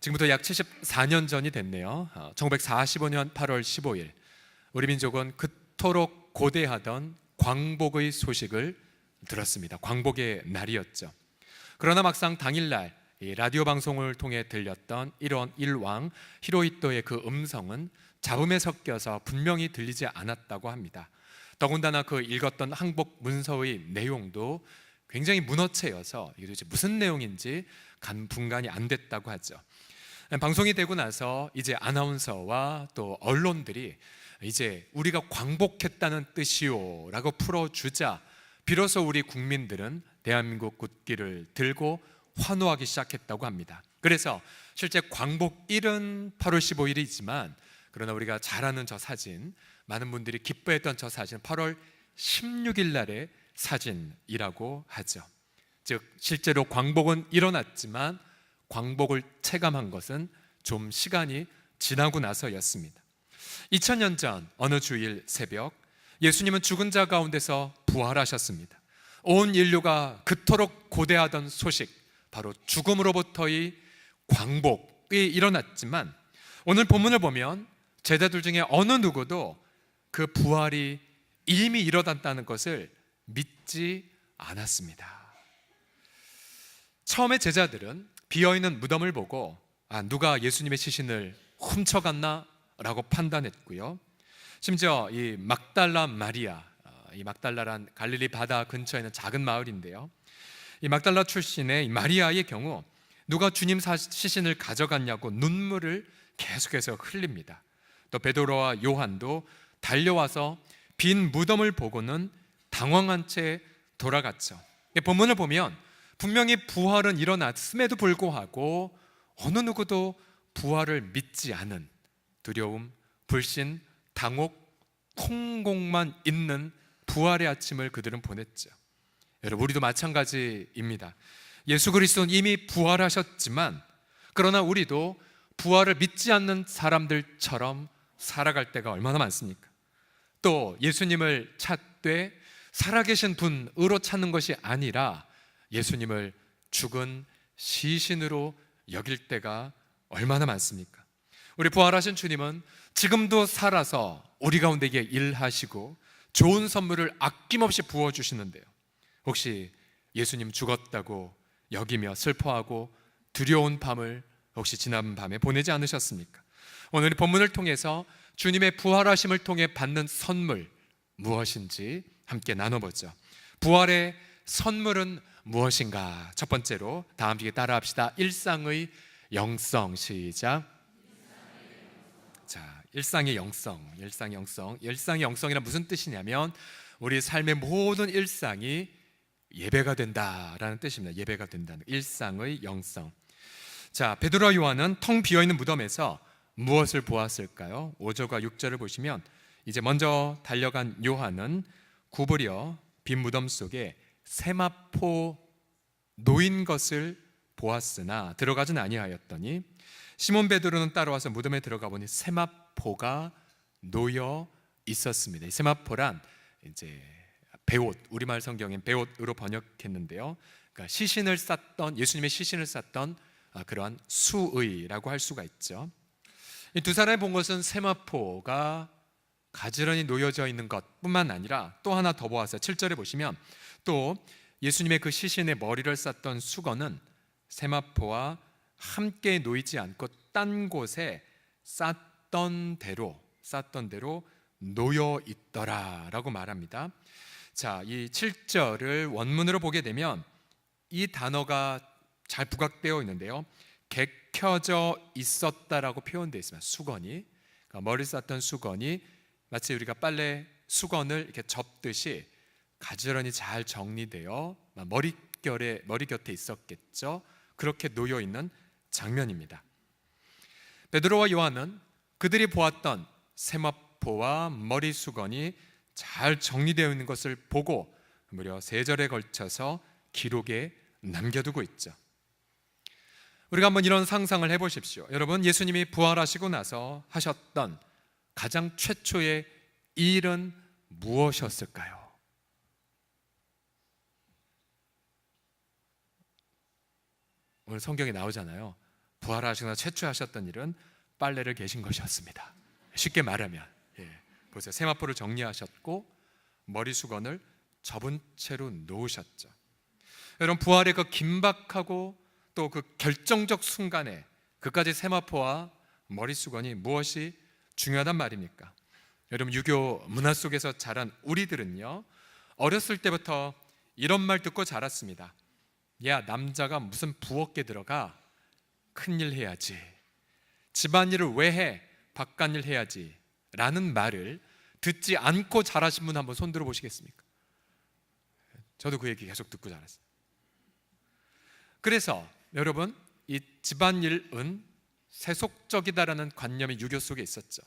지금부터 약 74년 전이 됐네요. 1945년 8월 15일 우리 민족은 그토록 고대하던 광복의 소식을 들었습니다. 광복의 날이었죠. 그러나 막상 당일날 이 라디오 방송을 통해 들렸던 일왕 히로히토의 그 음성은 잡음에 섞여서 분명히 들리지 않았다고 합니다. 더군다나 그 읽었던 항복 문서의 내용도 굉장히 문어체여서 이게 도대체 무슨 내용인지 분간이 안 됐다고 하죠. 방송이 되고 나서 이제 아나운서와 또 언론들이 이제 우리가 광복했다는 뜻이요 라고 풀어주자 비로소 우리 국민들은 대한민국 국기를 들고 환호하기 시작했다고 합니다. 그래서 실제 광복일은 8월 15일이지만 그러나 우리가 잘 아는 저 사진, 많은 분들이 기뻐했던 저 사진 8월 16일 날의 사진이라고 하죠. 즉 실제로 광복은 일어났지만 광복을 체감한 것은 좀 시간이 지나고 나서였습니다. 2000년 전 어느 주일 새벽 예수님은 죽은 자 가운데서 부활하셨습니다. 온 인류가 그토록 고대하던 소식, 바로 죽음으로부터의 광복이 일어났지만 오늘 본문을 보면 제자들 중에 어느 누구도 그 부활이 이미 일어났다는 것을 믿지 않았습니다. 처음에 제자들은 비어있는 무덤을 보고 누가 예수님의 시신을 훔쳐갔나? 라고 판단했고요. 심지어 이 막달라 마리아, 이 막달라란 갈릴리 바다 근처에 있는 작은 마을인데요, 이 막달라 출신의 마리아의 경우 누가 주님 시신을 가져갔냐고 눈물을 계속해서 흘립니다. 또 베드로와 요한도 달려와서 빈 무덤을 보고는 당황한 채 돌아갔죠. 본문을 보면 분명히 부활은 일어났음에도 불구하고 어느 누구도 부활을 믿지 않은 두려움, 불신, 당혹, 통곡만 있는 부활의 아침을 그들은 보냈죠. 여러분, 우리도 마찬가지입니다. 예수 그리스도는 이미 부활하셨지만 그러나 우리도 부활을 믿지 않는 사람들처럼 살아갈 때가 얼마나 많습니까? 또 예수님을 찾되 살아계신 분으로 찾는 것이 아니라 예수님을 죽은 시신으로 여길 때가 얼마나 많습니까? 우리 부활하신 주님은 지금도 살아서 우리 가운데 일하시고 좋은 선물을 아낌없이 부어주시는데요, 혹시 예수님 죽었다고 여기며 슬퍼하고 두려운 밤을 혹시 지난 밤에 보내지 않으셨습니까? 오늘 본문을 통해서 주님의 부활하심을 통해 받는 선물 무엇인지 함께 나눠보죠. 부활의 선물은 무엇인가? 첫 번째로 다 함께 따라합시다. 일상의 영성. 시작. 자, 일상의 영성. 일상의 영성이란 무슨 뜻이냐면 우리 삶의 모든 일상이 예배가 된다라는 뜻입니다. 예배가 된다는 일상의 영성. 자, 베드로와 요한은 텅 비어있는 무덤에서 무엇을 보았을까요? 5절과 6절을 보시면 이제 먼저 달려간 요한은 구부려 빈 무덤 속에 세마포 놓인 것을 보았으나 들어가진 아니하였더니 시몬 베드로는 따라와서 무덤에 들어가 보니 세마포가 놓여 있었습니다. 이 세마포란 이제 배옷, 우리말 성경엔 배옷으로 번역했는데요, 그러니까 시신을 쌌던, 예수님의 시신을 쌌던 그러한 수의라고 할 수가 있죠. 이 두 사람이 본 것은 세마포가 가지런히 놓여져 있는 것뿐만 아니라 또 하나 더 보았어요. 7절에 보시면 또 예수님의 그 시신의 머리를 쌌던 수건은 세마포와 함께 놓이지 않고 딴 곳에 쌌던 대로 놓여 있더라라고 말합니다. 자, 이 7절을 원문으로 보게 되면 이 단어가 잘 부각되어 있는데요, 개켜져 있었다라고 표현되어 있습니다. 수건이, 그러니까 머리 쌌던 수건이 마치 우리가 빨래 수건을 이렇게 접듯이 가지런히 잘 정리되어 머리 곁에 있었겠죠. 그렇게 놓여 있는 장면입니다. 베드로와 요한은 그들이 보았던 세마포와 머리 수건이 잘 정리되어 있는 것을 보고 무려 3절에 걸쳐서 기록에 남겨두고 있죠. 우리가 한번 이런 상상을 해보십시오. 여러분, 예수님이 부활하시고 나서 하셨던 가장 최초의 일은 무엇이었을까요? 오늘 성경에 나오잖아요. 부활하시거나 최초하셨던 일은 빨래를 개신 것이었습니다. 쉽게 말하면 보세요. 세마포를 정리하셨고 머리 수건을 접은 채로 놓으셨죠. 여러분, 부활의 그 긴박하고 또 그 결정적 순간에 그까지 세마포와 머리 수건이 무엇이 중요하단 말입니까? 여러분, 유교 문화 속에서 자란 우리들은요, 어렸을 때부터 이런 말 듣고 자랐습니다. 야, 남자가 무슨 부엌에 들어가? 큰일 해야지. 집안일을 왜 해? 바깥일 해야지. 라는 말을 듣지 않고 자라신 분 한번 손 들어 보시겠습니까? 저도 그 얘기 계속 듣고 자랐어요. 그래서 여러분, 이 집안일은 세속적이다라는 관념이 유교 속에 있었죠.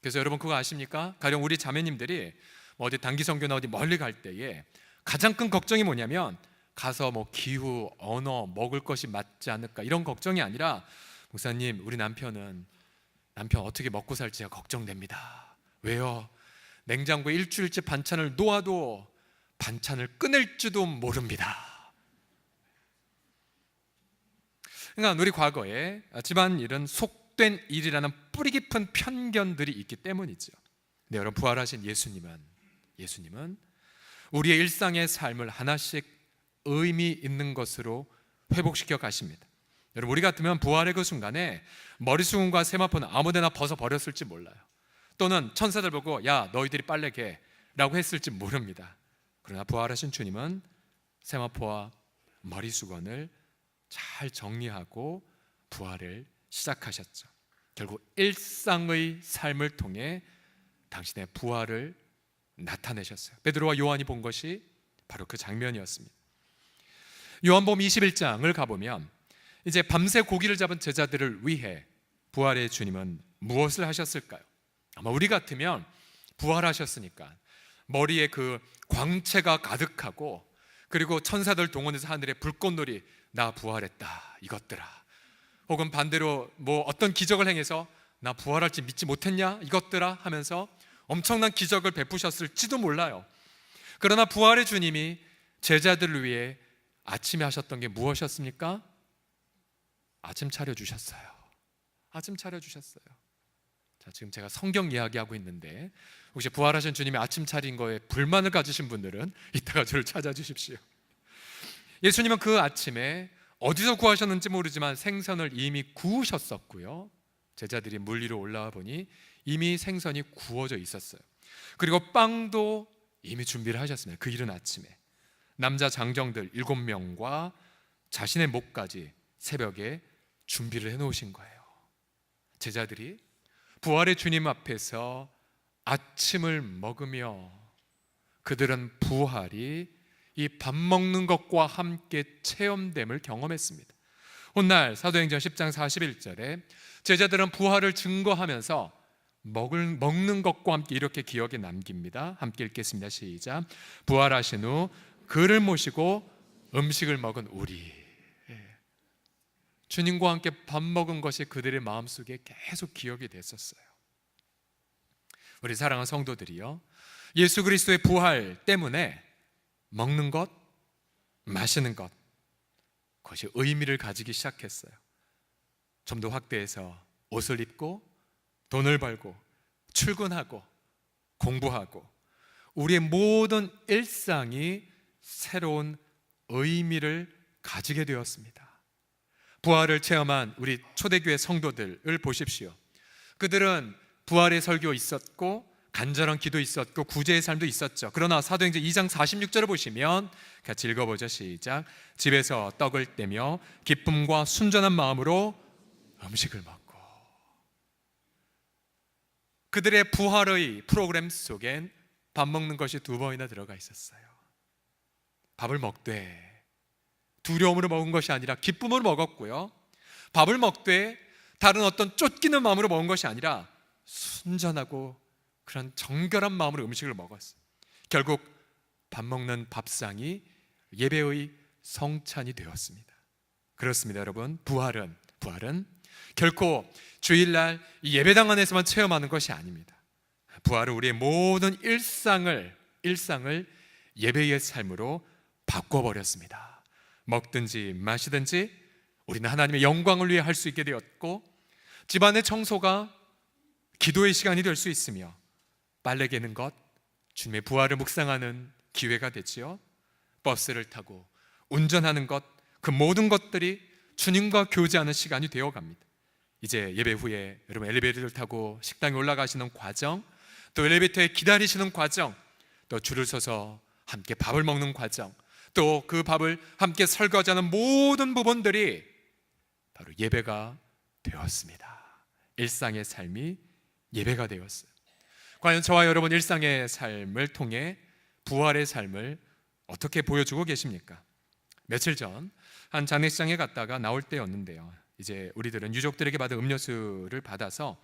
그래서 여러분 그거 아십니까? 가령 우리 자매님들이 어디 단기 선교나 어디 멀리 갈 때에 가장 큰 걱정이 뭐냐면 가서 뭐 기후, 언어, 먹을 것이 맞지 않을까 이런 걱정이 아니라 목사님, 우리 남편 어떻게 먹고 살지가 걱정됩니다. 왜요? 냉장고에 일주일치 반찬을 놓아도 반찬을 꺼낼지도 모릅니다. 그러니까 우리 과거에 집안일은 속된 일이라는 뿌리 깊은 편견들이 있기 때문이죠. 네, 여러분, 부활하신 예수님은 우리의 일상의 삶을 하나씩 의미 있는 것으로 회복시켜 가십니다. 여러분, 우리 같으면 부활의 그 순간에 머리수건과 세마포는 아무데나 벗어버렸을지 몰라요. 또는 천사들 보고 야, 너희들이 빨래 개 라고 했을지 모릅니다. 그러나 부활하신 주님은 세마포와 머리수건을 잘 정리하고 부활을 시작하셨죠. 결국 일상의 삶을 통해 당신의 부활을 나타내셨어요. 베드로와 요한이 본 것이 바로 그 장면이었습니다. 요한복음 21장을 가보면 이제 밤새 고기를 잡은 제자들을 위해 부활의 주님은 무엇을 하셨을까요? 아마 우리 같으면 부활하셨으니까 머리에 그 광채가 가득하고 그리고 천사들 동원해서 하늘에 불꽃놀이 나 부활했다 이것들아, 혹은 반대로 뭐 어떤 기적을 행해서 나 부활할지 믿지 못했냐 이것들아 하면서 엄청난 기적을 베푸셨을지도 몰라요. 그러나 부활의 주님이 제자들을 위해 아침에 하셨던 게 무엇이었습니까? 아침 차려주셨어요. 아침 차려주셨어요. 자, 지금 제가 성경 이야기하고 있는데 혹시 부활하신 주님이 아침 차린 거에 불만을 가지신 분들은 이따가 저를 찾아주십시오. 예수님은 그 아침에 어디서 구하셨는지 모르지만 생선을 이미 구우셨었고요, 제자들이 물 위로 올라와 보니 이미 생선이 구워져 있었어요. 그리고 빵도 이미 준비를 하셨습니다. 그 이른 아침에 남자 장정들 7명과 자신의 목까지 새벽에 준비를 해놓으신 거예요. 제자들이 부활의 주님 앞에서 아침을 먹으며 그들은 부활이 이 밥 먹는 것과 함께 체험됨을 경험했습니다. 훗날 사도행전 10장 41절에 제자들은 부활을 증거하면서 먹는 것과 함께 이렇게 기억에 남깁니다. 함께 읽겠습니다. 시작. 부활하신 후 그를 모시고 음식을 먹은 우리. 주님과 함께 밥 먹은 것이 그들의 마음속에 계속 기억이 됐었어요. 우리 사랑하는 성도들이요, 예수 그리스도의 부활 때문에 먹는 것, 마시는 것, 그것이 의미를 가지기 시작했어요. 좀 더 확대해서 옷을 입고 돈을 벌고 출근하고 공부하고 우리의 모든 일상이 새로운 의미를 가지게 되었습니다. 부활을 체험한 우리 초대교회 성도들을 보십시오. 그들은 부활의 설교 있었고 간절한 기도 있었고 구제의 삶도 있었죠. 그러나 사도행전 2장 46절을 보시면 같이 읽어보죠. 시작. 집에서 떡을 떼며 기쁨과 순전한 마음으로 음식을 먹고. 그들의 부활의 프로그램 속엔 밥 먹는 것이 2번이나 들어가 있었어요. 밥을 먹되 두려움으로 먹은 것이 아니라 기쁨으로 먹었고요, 밥을 먹되 다른 어떤 쫓기는 마음으로 먹은 것이 아니라 순전하고 그런 정결한 마음으로 음식을 먹었어요. 결국 밥 먹는 밥상이 예배의 성찬이 되었습니다. 그렇습니다, 여러분. 부활은 결코 주일날 이 예배당 안에서만 체험하는 것이 아닙니다. 부활은 우리의 모든 일상을 예배의 삶으로 바꿔버렸습니다. 먹든지 마시든지 우리는 하나님의 영광을 위해 할 수 있게 되었고, 집안의 청소가 기도의 시간이 될 수 있으며, 빨래 개는 것, 주님의 부활을 묵상하는 기회가 되지요. 버스를 타고 운전하는 것, 그 모든 것들이 주님과 교제하는 시간이 되어갑니다. 이제 예배 후에 여러분 엘리베이터를 타고 식당에 올라가시는 과정, 또 엘리베이터에 기다리시는 과정, 또 줄을 서서 함께 밥을 먹는 과정, 또 그 밥을 함께 설거지하는 모든 부분들이 바로 예배가 되었습니다. 일상의 삶이 예배가 되었어요. 과연 저와 여러분 일상의 삶을 통해 부활의 삶을 어떻게 보여주고 계십니까? 며칠 전 한 장례식장에 갔다가 나올 때였는데요, 이제 우리들은 유족들에게 받은 음료수를 받아서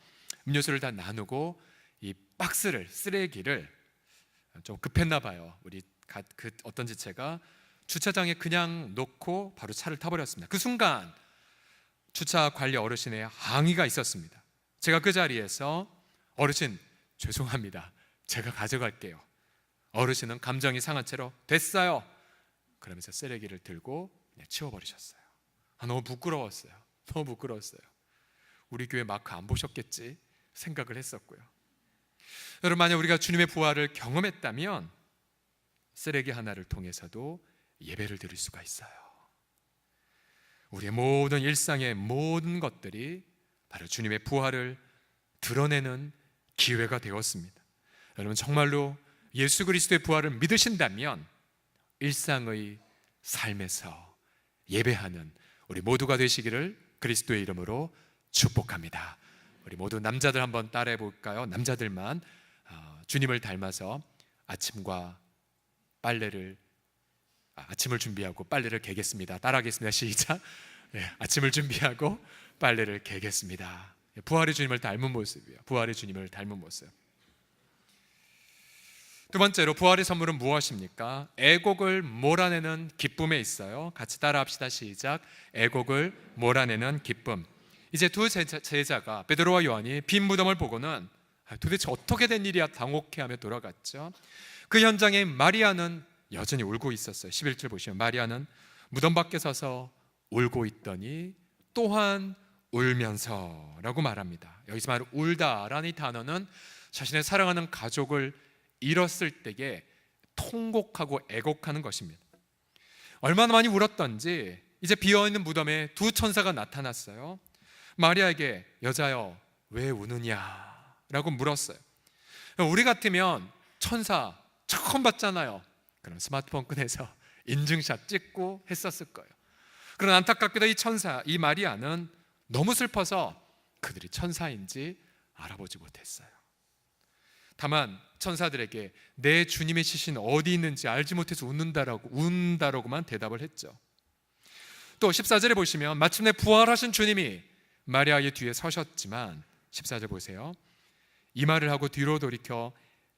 음료수를 다 나누고 이 박스를, 쓰레기를 좀 급했나 봐요. 우리 그 어떤 지체가 주차장에 그냥 놓고 바로 차를 타버렸습니다. 그 순간 주차 관리 어르신의 항의가 있었습니다. 제가 그 자리에서 어르신 죄송합니다, 제가 가져갈게요. 어르신은 감정이 상한 채로 됐어요 그러면서 쓰레기를 들고 그냥 치워버리셨어요. 너무 부끄러웠어요. 너무 부끄러웠어요. 우리 교회 마크 안 보셨겠지 생각을 했었고요. 여러분, 만약 우리가 주님의 부활을 경험했다면 쓰레기 하나를 통해서도 예배를 드릴 수가 있어요. 우리의 모든 일상의 모든 것들이 바로 주님의 부활을 드러내는 기회가 되었습니다. 여러분, 정말로 예수 그리스도의 부활을 믿으신다면 일상의 삶에서 예배하는 우리 모두가 되시기를 그리스도의 이름으로 축복합니다. 우리 모두 남자들 한번 따라해 볼까요? 남자들만 주님을 닮아서 아침을 준비하고 빨래를 개겠습니다. 따라하겠습니다. 시작. 아침을 준비하고 빨래를 개겠습니다. 부활의 주님을 닮은 모습이에요. 부활의 주님을 닮은 모습. 두 번째로 부활의 선물은 무엇입니까? 애곡을 몰아내는 기쁨에 있어요. 같이 따라합시다. 시작. 애곡을 몰아내는 기쁨. 이제 두 제자가 베드로와 요한이 빈 무덤을 보고는 도대체 어떻게 된 일이야 당혹해하며 돌아갔죠. 그 현장에 마리아는 여전히 울고 있었어요. 11절 보시면 마리아는 무덤 밖에 서서 울고 있더니 또한 울면서라고 말합니다. 여기서 말하는 울다라는 이 단어는 자신의 사랑하는 가족을 잃었을 때에 통곡하고 애곡하는 것입니다. 얼마나 많이 울었던지 이제 비어있는 무덤에 두 천사가 나타났어요. 마리아에게 여자여 왜 우느냐 라고 물었어요. 우리 같으면 천사 처음 봤잖아요. 그럼 스마트폰 꺼내서 인증샷 찍고 했었을 거예요. 그러나 안타깝게도 이 마리아는 너무 슬퍼서 그들이 천사인지 알아보지 못했어요. 다만 천사들에게 내 주님의 시신 어디 있는지 알지 못해서 운다라고만 대답을 했죠. 또 14절에 보시면 마침내 부활하신 주님이 마리아의 뒤에 서셨지만 14절 보세요. 이 말을 하고 뒤로 돌이켜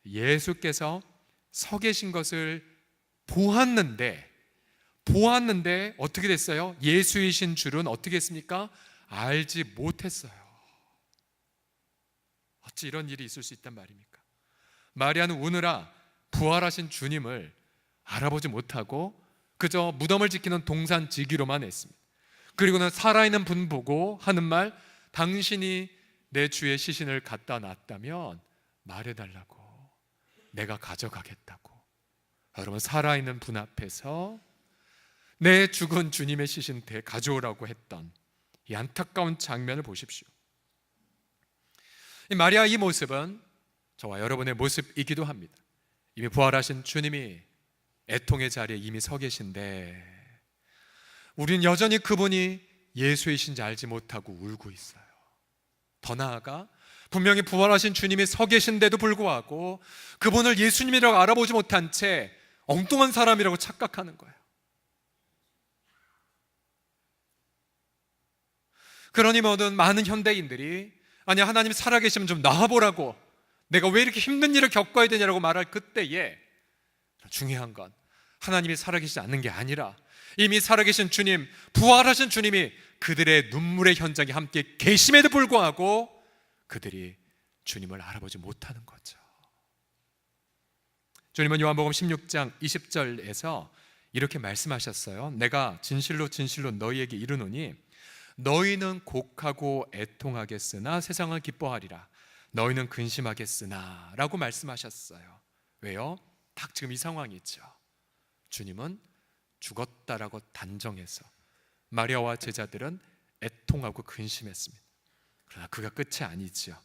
예수께서 서 계신 것을 보았는데 어떻게 됐어요? 예수이신 줄은 어떻게 했습니까? 알지 못했어요. 어찌 이런 일이 있을 수 있단 말입니까? 마리아는 우느라 부활하신 주님을 알아보지 못하고 그저 무덤을 지키는 동산지기로만 했습니다. 그리고는 살아있는 분 보고 하는 말, 당신이 내 주의 시신을 갖다 놨다면 말해달라고, 내가 가져가겠다고. 여러분, 살아있는 분 앞에서 내 죽은 주님의 시신 가져오라고 했던 이 안타까운 장면을 보십시오. 이 마리아 이 모습은 저와 여러분의 모습이기도 합니다. 이미 부활하신 주님이 애통의 자리에 이미 서 계신데 우리는 여전히 그분이 예수이신지 알지 못하고 울고 있어요. 더 나아가 분명히 부활하신 주님이 서 계신데도 불구하고 그분을 예수님이라고 알아보지 못한 채 엉뚱한 사람이라고 착각하는 거예요. 그러니 많은 현대인들이 아니 하나님 살아계시면 좀 나와보라고, 내가 왜 이렇게 힘든 일을 겪어야 되냐라고 말할 그때에 중요한 건 하나님이 살아계시지 않는 게 아니라 이미 살아계신 주님, 부활하신 주님이 그들의 눈물의 현장에 함께 계심에도 불구하고 그들이 주님을 알아보지 못하는 거죠. 주님은 요한복음 16장 20절에서 이렇게 말씀하셨어요. 내가 진실로 진실로 너희에게 이르노니 너희는 곡하고 애통하겠으나 세상을 기뻐하리라. 너희는 근심하겠으나 라고 말씀하셨어요. 왜요? 딱 지금 이 상황이죠. 주님은 죽었다라고 단정해서 마리아와 제자들은 애통하고 근심했습니다. 그러나 그가 끝이 아니지요.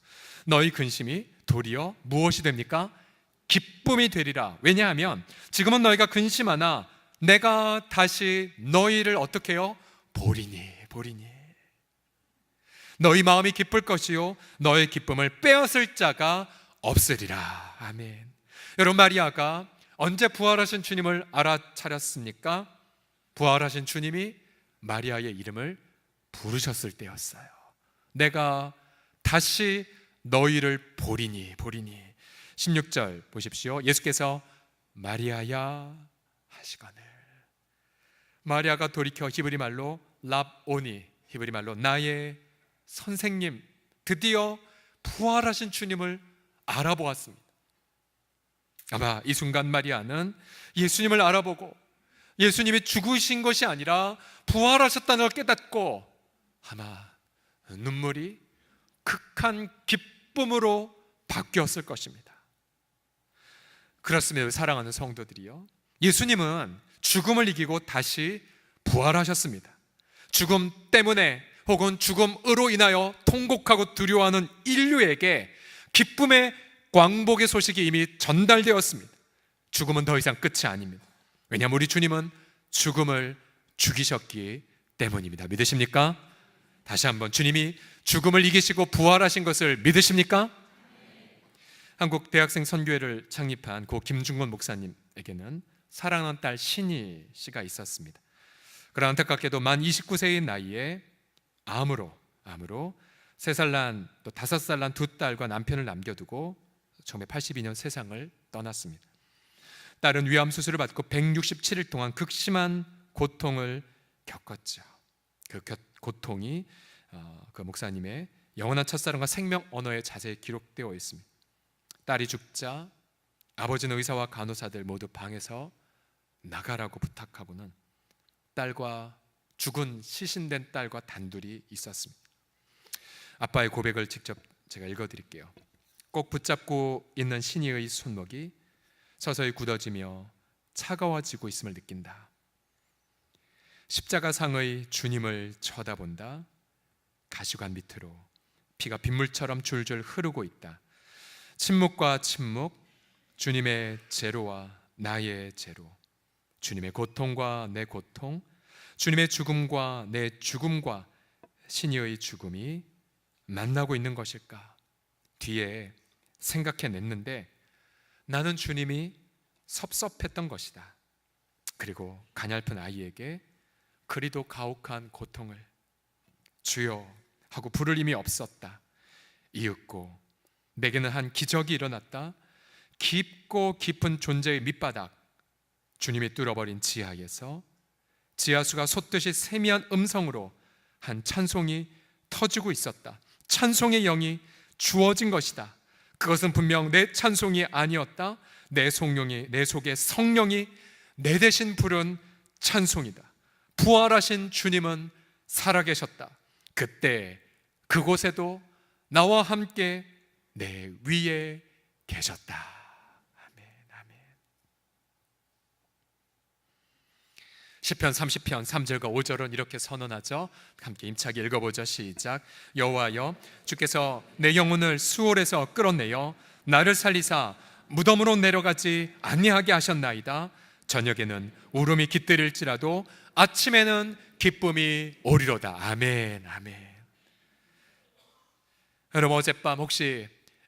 너희 근심이 도리어 무엇이 됩니까? 기쁨이 되리라. 왜냐하면 지금은 너희가 근심하나 내가 다시 너희를 어떻게 해요? 보리니. 너희 마음이 기쁠 것이요 너의 기쁨을 빼앗을 자가 없으리라. 아멘. 여러분, 마리아가 언제 부활하신 주님을 알아차렸습니까? 부활하신 주님이 마리아의 이름을 부르셨을 때였어요. 내가 다시 너희를 보리니. 16절 보십시오. 예수께서 마리아야 하시거늘. 마리아가 돌이켜 히브리 말로 랍오니, 히브리 말로 나의 선생님, 드디어 부활하신 주님을 알아보았습니다. 아마 이 순간 마리아는 예수님을 알아보고 예수님이 죽으신 것이 아니라 부활하셨다는 걸 깨닫고 아마 눈물이 극한 기쁨으로 바뀌었을 것입니다. 그렇습니다. 사랑하는 성도들이요, 예수님은 죽음을 이기고 다시 부활하셨습니다. 죽음 때문에 혹은 죽음으로 인하여 통곡하고 두려워하는 인류에게 기쁨의 광복의 소식이 이미 전달되었습니다. 죽음은 더 이상 끝이 아닙니다. 왜냐하면 우리 주님은 죽음을 죽이셨기 때문입니다. 믿으십니까? 다시 한번, 주님이 죽음을 이기시고 부활하신 것을 믿으십니까? 한국 대학생 선교회를 창립한 고 김중건 목사님에게는 사랑하는 딸 신희 씨가 있었습니다. 그러나 안타깝게도 만 29세의 나이에 암으로 3살 난 또 5살 난 두 딸과 남편을 남겨두고 1982년 세상을 떠났습니다. 딸은 위암 수술을 받고 167일 동안 극심한 고통을 겪었죠. 그 고통이 그 목사님의 영원한 첫사랑과 생명 언어에 자세히 기록되어 있습니다. 딸이 죽자 아버지는 의사와 간호사들 모두 방에서 나가라고 부탁하고는 딸과 죽은 시신된 딸과 단둘이 있었습니다. 아빠의 고백을 직접 제가 읽어드릴게요. 꼭 붙잡고 있는 신이의 손목이 서서히 굳어지며 차가워지고 있음을 느낀다. 십자가상의 주님을 쳐다본다. 가시관 밑으로 피가 빗물처럼 줄줄 흐르고 있다. 침묵과 침묵, 주님의 제로와 나의 제로, 주님의 고통과 내 고통, 주님의 죽음과 내 죽음과 신이의 죽음이 만나고 있는 것일까? 뒤에 생각해냈는데 나는 주님이 섭섭했던 것이다. 그리고 가냘픈 아이에게 그리도 가혹한 고통을 주여 하고 부를 힘이 없었다. 이윽고 내게는 한 기적이 일어났다. 깊고 깊은 존재의 밑바닥, 주님이 뚫어버린 지하에서 지하수가 솟듯이 세미한 음성으로 한 찬송이 터지고 있었다. 찬송의 영이 주어진 것이다. 그것은 분명 내 찬송이 아니었다. 내 속에 성령이 내 대신 부른 찬송이다. 부활하신 주님은 살아계셨다. 그때 그곳에도 나와 함께 내 위에 계셨다. 아멘, 아멘. 시편 30편 3절과 5절은 이렇게 선언하죠. 함께 힘차게 읽어보죠. 시작. 여호와여, 주께서 내 영혼을 수월에서 끌어내어 나를 살리사 무덤으로 내려가지 아니하게 하셨나이다. 저녁에는 울음이 깃들일지라도 아침에는 기쁨이 오리로다. 아멘, 아멘. 여러분, 어젯밤 혹시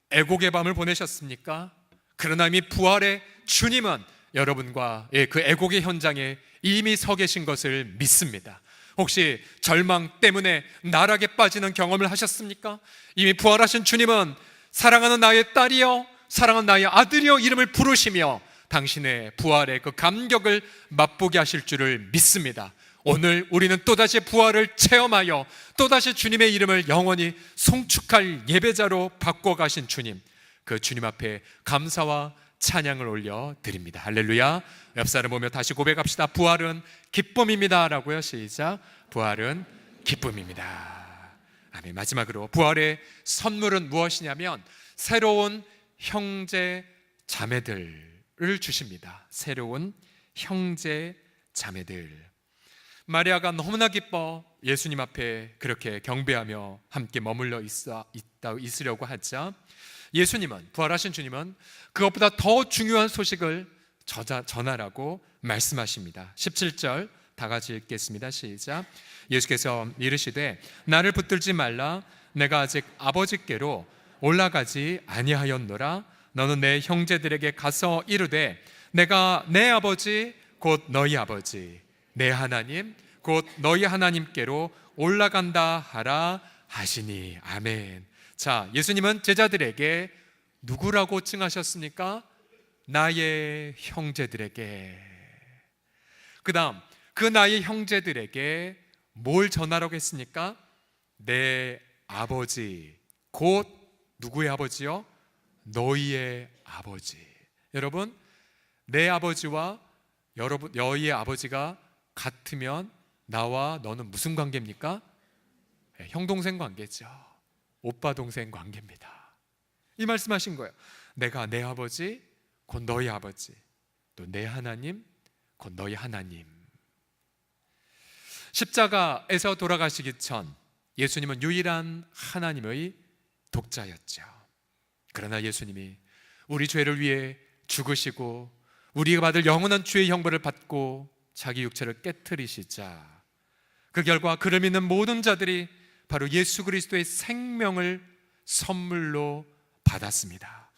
애곡의 밤을 보내셨습니까? 그러나 이미 부활의 주님은 여러분과 그 애곡의 현장에 이미 서 계신 것을 믿습니다. 혹시 절망 때문에 나락에 빠지는 경험을 하셨습니까? 이미 부활하신 주님은 사랑하는 나의 딸이여, 사랑하는 나의 아들이여 이름을 부르시며 당신의 부활의 그 감격을 맛보게 하실 줄을 믿습니다. 오늘 우리는 또다시 부활을 체험하여 또다시 주님의 이름을 영원히 송축할 예배자로 바꿔가신 주님, 그 주님 앞에 감사와 찬양을 올려드립니다. 할렐루야. 옆 사람 보며 다시 고백합시다. 부활은 기쁨입니다 라고요. 시작. 부활은 기쁨입니다. 아멘. 마지막으로 부활의 선물은 무엇이냐면 새로운 형제 자매들을 주십니다. 새로운 형제 자매들. 마리아가 너무나 기뻐 예수님 앞에 그렇게 경배하며 함께 머물러 있으려고 하자 예수님은, 부활하신 주님은 그것보다 더 중요한 소식을 전하라고 말씀하십니다. 17절 다 같이 읽겠습니다. 시작. 예수께서 이르시되 나를 붙들지 말라. 내가 아직 아버지께로 올라가지 아니하였노라. 너는 내 형제들에게 가서 이르되 내가 내 아버지 곧 너희 아버지 내 하나님 곧 너희 하나님께로 올라간다 하라 하시니. 아멘. 자, 예수님은 제자들에게 누구라고 칭하셨습니까? 나의 형제들에게. 그 다음 그 나의 형제들에게 뭘 전하라고 했습니까? 내 아버지 곧 누구의 아버지요? 너희의 아버지. 여러분, 내 아버지와 너희의 아버지가 같으면 나와 너는 무슨 관계입니까? 형 동생 관계죠. 오빠 동생 관계입니다. 이 말씀하신 거예요. 내가 내 아버지 곧 너희 아버지, 또 내 하나님 곧 너희 하나님. 십자가에서 돌아가시기 전 예수님은 유일한 하나님의 독자였죠. 그러나 예수님이 우리 죄를 위해 죽으시고 우리가 받을 영원한 죄의 형벌을 받고 자기 육체를 깨트리시자 그 결과 그를 믿는 모든 자들이 바로 예수 그리스도의 생명을 선물로 받았습니다.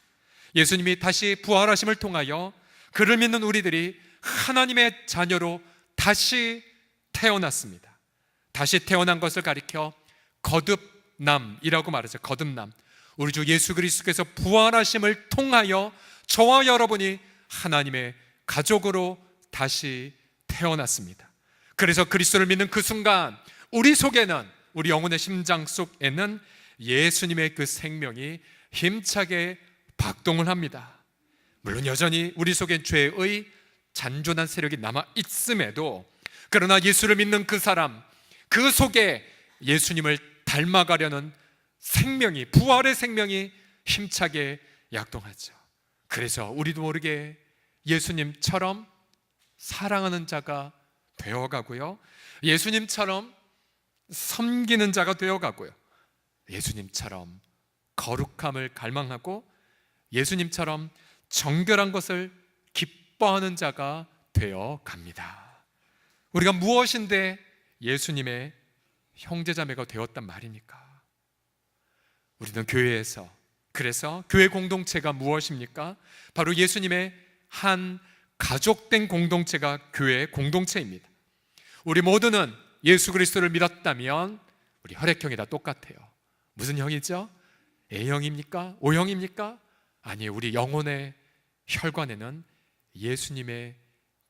예수님이 다시 부활하심을 통하여 그를 믿는 우리들이 하나님의 자녀로 다시 태어났습니다. 다시 태어난 것을 가리켜 거듭남이라고 말하죠. 거듭남. 우리 주 예수 그리스도께서 부활하심을 통하여 저와 여러분이 하나님의 가족으로 다시 태어났습니다. 그래서 그리스도를 믿는 그 순간 우리 속에는, 우리 영혼의 심장 속에는 예수님의 그 생명이 힘차게 박동을 합니다. 물론 여전히 우리 속엔 죄의 잔존한 세력이 남아 있음에도, 그러나 예수를 믿는 그 사람, 그 속에 예수님을 닮아가려는 생명이, 부활의 생명이 힘차게 약동하죠. 그래서 우리도 모르게 예수님처럼 사랑하는 자가 되어가고요, 예수님처럼 섬기는 자가 되어가고요, 예수님처럼 거룩함을 갈망하고 예수님처럼 정결한 것을 기뻐하는 자가 되어갑니다. 우리가 무엇인데 예수님의 형제자매가 되었단 말입니까? 우리는 교회에서, 그래서 교회 공동체가 무엇입니까? 바로 예수님의 한 가족된 공동체가 교회 공동체입니다. 우리 모두는 예수 그리스도를 믿었다면 우리 혈액형이 다 똑같아요. 무슨 형이죠? A형입니까? O형입니까? 아니에요. 우리 영혼의 혈관에는 예수님의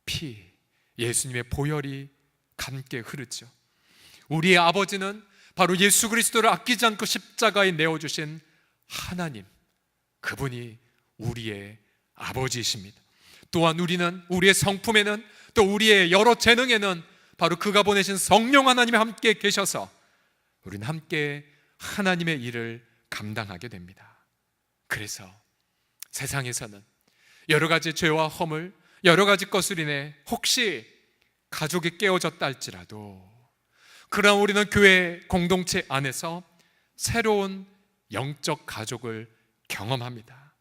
피, 예수님의 보혈이 함께 흐르죠. 우리의 아버지는 바로 예수 그리스도를 아끼지 않고 십자가에 내어주신 하나님, 그분이 우리의 아버지이십니다. 또한 우리는, 우리의 성품에는, 또 우리의 여러 재능에는 바로 그가 보내신 성령 하나님이 함께 계셔서 우리는 함께 하나님의 일을 감당하게 됩니다. 그래서 세상에서는 여러 가지 죄와 허물, 여러 가지 것을 인해 혹시 가족이 깨어졌다 할지라도, 그러나 우리는 교회 공동체 안에서 새로운 영적 가족을 경험합니다.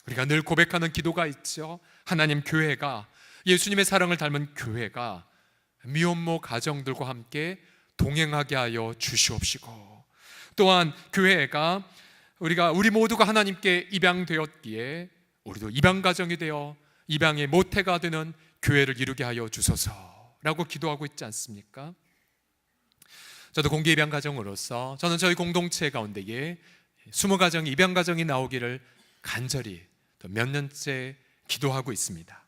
우리가 늘 고백하는 기도가 있죠. 하나님, 교회가, 예수님의 사랑을 닮은 교회가 미혼모 가정들과 함께 동행하게 하여 주시옵시고, 또한 교회가 우리 모두가 하나님께 입양되었기에 우리도 입양 가정이 되어 입양의 모태가 되는 교회를 이루게 하여 주소서라고 기도하고 있지 않습니까? 저도 공개 입양 가정으로서 저는 저희 공동체 가운데에 20가정이 입양 가정이 나오기를 간절히 또 몇 년째 기도하고 있습니다.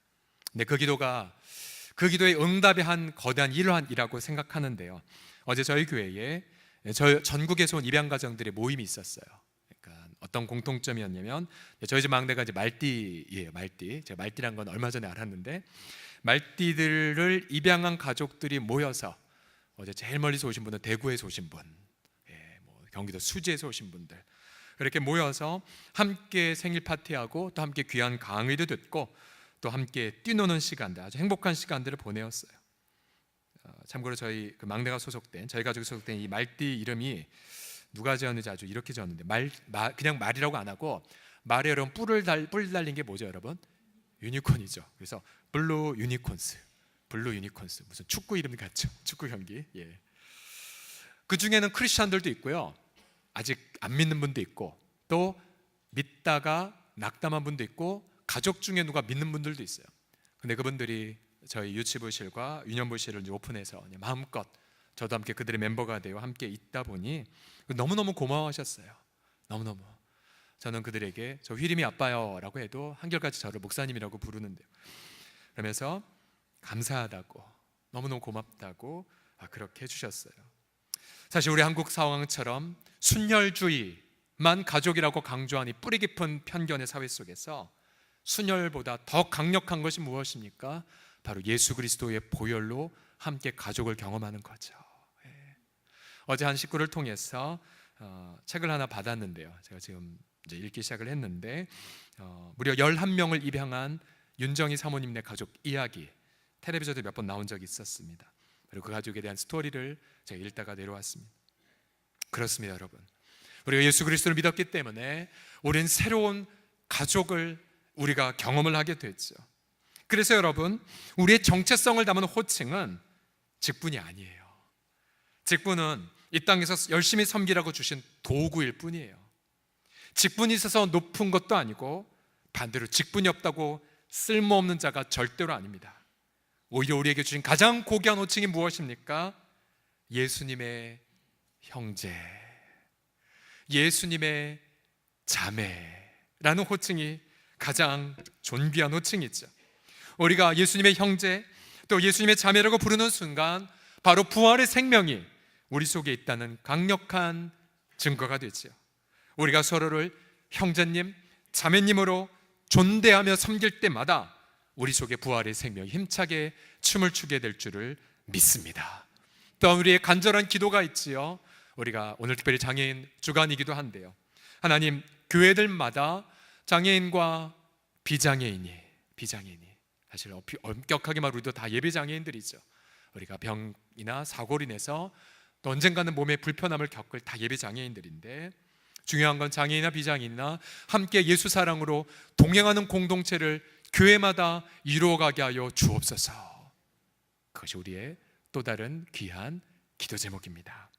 근데 그 기도의 응답의 한 거대한 일환이라고 생각하는데요, 어제 저희 교회에 전국에서 온 입양 가정들의 모임이 있었어요. 그러니까 어떤 공통점이었냐면, 저희 집 막내가 이제 말띠예요. 말띠. 제가 말띠란 건 얼마 전에 알았는데, 말띠들을 입양한 가족들이 모여서 어제 제일 멀리서 오신 분은 대구에서 오신 분, 경기도 수지에서 오신 분들, 그렇게 모여서 함께 생일 파티하고 또 함께 귀한 강의도 듣고 또 함께 뛰노는 시간들, 아주 행복한 시간들을 보내었어요. 참고로 저희 그 막내가 소속된, 저희 가족이 소속된 이 말띠 이름이 누가 지었는지 아주 이렇게 지었는데, 그냥 말이라고 안 하고 말에 여러분 뿔 달린 게 뭐죠, 여러분? 유니콘이죠. 그래서 블루 유니콘스, 무슨 축구 이름 같죠? 축구 경기. 그 중에는 크리스찬들도 있고요, 아직 안 믿는 분도 있고, 또 믿다가 낙담한 분도 있고, 가족 중에 누가 믿는 분들도 있어요. 근데 그분들이 저희 유치부실과 유년부실을 이제 오픈해서 마음껏 저도 함께 그들의 멤버가 되어 함께 있다 보니 너무너무 고마워하셨어요. 너무너무. 저는 그들에게 저 휘림이 아빠요 라고 해도 한결같이 저를 목사님이라고 부르는데요, 그러면서 감사하다고, 너무너무 고맙다고 그렇게 해주셨어요. 사실 우리 한국 상황처럼 순혈주의만 가족이라고 강조하니 뿌리 깊은 편견의 사회 속에서 순혈보다 더 강력한 것이 무엇입니까? 바로 예수 그리스도의 보혈로 함께 가족을 경험하는 거죠. 어제 한 식구를 통해서 책을 하나 받았는데요, 제가 지금 이제 읽기 시작을 했는데, 무려 11명을 입양한 윤정희 사모님네 가족 이야기, 텔레비전에 몇 번 나온 적이 있었습니다. 그리고 그 가족에 대한 스토리를 제가 읽다가 내려왔습니다. 그렇습니다, 여러분. 우리가 예수 그리스도를 믿었기 때문에 우리는 새로운 가족을 우리가 경험을 하게 됐죠. 그래서 여러분, 우리의 정체성을 담은 호칭은 직분이 아니에요. 직분은 이 땅에서 열심히 섬기라고 주신 도구일 뿐이에요. 직분이 있어서 높은 것도 아니고, 반대로 직분이 없다고 쓸모없는 자가 절대로 아닙니다. 오히려 우리에게 주신 가장 고귀한 호칭이 무엇입니까? 예수님의 형제, 예수님의 자매라는 호칭이 가장 존귀한 호칭이죠. 우리가 예수님의 형제, 또 예수님의 자매라고 부르는 순간 바로 부활의 생명이 우리 속에 있다는 강력한 증거가 되죠. 우리가 서로를 형제님, 자매님으로 존대하며 섬길 때마다 우리 속에 부활의 생명이 힘차게 춤을 추게 될 줄을 믿습니다. 또 우리의 간절한 기도가 있지요. 우리가 오늘 특별히 장애인 주간이기도 한데요, 하나님, 교회들마다 장애인과 비장애인이 사실 엄격하게 말하면 우리도 다 예배 장애인들이죠. 우리가 병이나 사고로 인해서 또 언젠가는 몸에 불편함을 겪을 다 예배 장애인들인데, 중요한 건 장애인이나 비장애인이나 함께 예수 사랑으로 동행하는 공동체를 교회마다 이루어가게 하여 주옵소서. 그것이 우리의 또 다른 귀한 기도 제목입니다.